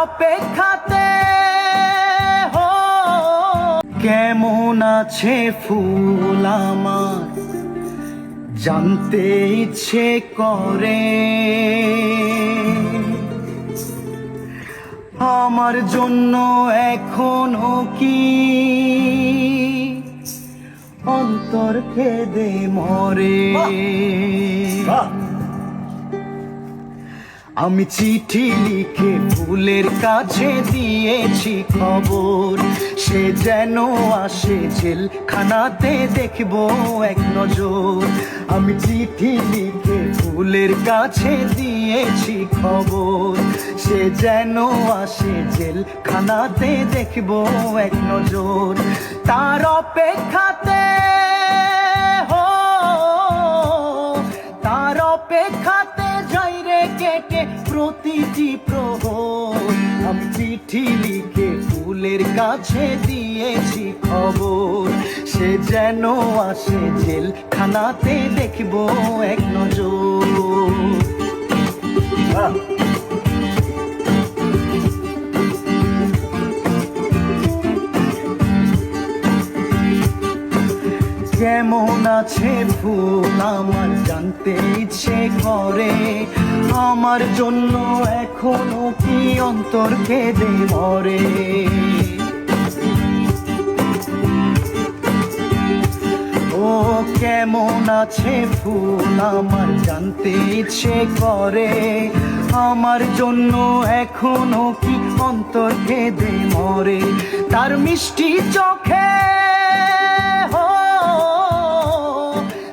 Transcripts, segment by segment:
অপেক্ষাতে কেমন আছে ফুল আমার জানতে ইচ্ছে করে। আমার জন্য এখনো কি অন্তর কেঁদে মরে। আমি চিঠি লিখে ফুলের কাছে দিয়েছি খবর, সে যেন আসে জেলখানাতে দেখবো এক নজর। আমি চিঠি লিখে ফুলের কাছে দিয়েছি খবর, সে যেন আসে জেলখানাতে দেখবো এক নজর। তার অপেক্ষাতে তার অপেক্ষাতে যাই রে কেটে প্রতিটি প্রহর। আমি চিঠি লিখে ফুলের কাছে দিয়েছি খবর, সে যেন আসে জেলখানাতে দেখবো এক নজর। কেমন আছে ফুল আমার জানতে ইচ্ছে করে। আমার জন্য এখনো কি অন্তর কেঁদে মরে। ও কেমন আছে ফুল আমার জানতে ইচ্ছে করে। আমার জন্য এখনো কি অন্তর কেঁদে মরে। তার মিষ্টি চোখে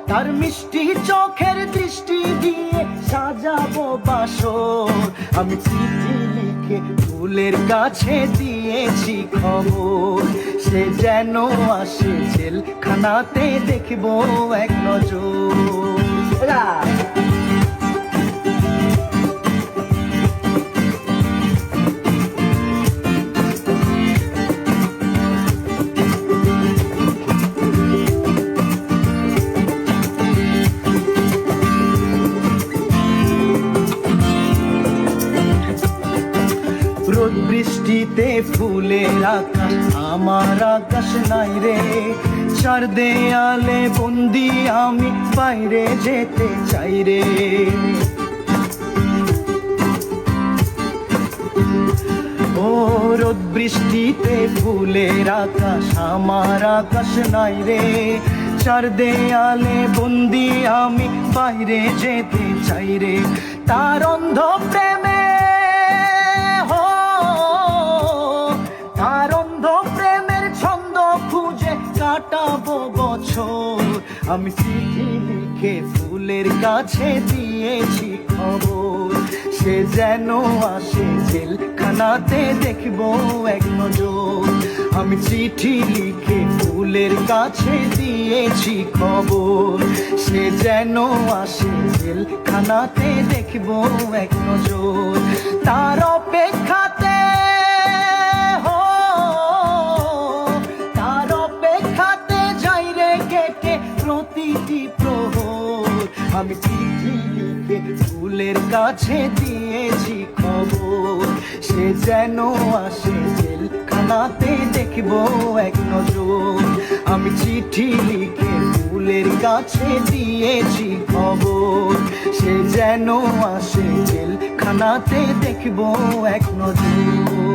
তার মিষ্টি চোখের দৃষ্টি দিয়ে সাজাবো বাসর। আমি চিঠি লিখে ফুলের কাছে দিয়েছি খবর, সে যেন আসে জেলখানাতে দেখবো এক নজর। রোদ বৃষ্টিতে ফুলের আকাশ আমার আকাশ নাই রে। চার দেয়ালে বন্দি আমি বাইরে যেতে চাই রে। ও রোদ বৃষ্টিতে ফুলের আকাশ আমার আকাশ নাই রে। চার দেয়ালে বন্দি আমি বাইরে যেতে চাই রে। তার অন্ধ প্রেমে কাটাবো বছর। আমি চিঠি লিখে ফুলের কাছে দিয়েছি খবর, সে যেন আসে জেলখানাতে দেখবো এক নজর। আমি চিঠি লিখে ফুলের কাছে দিয়েছি খবর, সে যেন আসে জেলখানাতে দেখবো এক নজর। তার অপেক্ষাতে প্রতিটি প্রহর। আমি চিঠি লিখে ফুলের কাছে দিয়েছি খবর, সে যেন আসে জেলখানাতে দেখবো এক নজর। আমি চিঠি লিখে ফুলের কাছে দিয়েছি খবর, সে যেন আসে জেলখানাতে দেখবো এক নজর।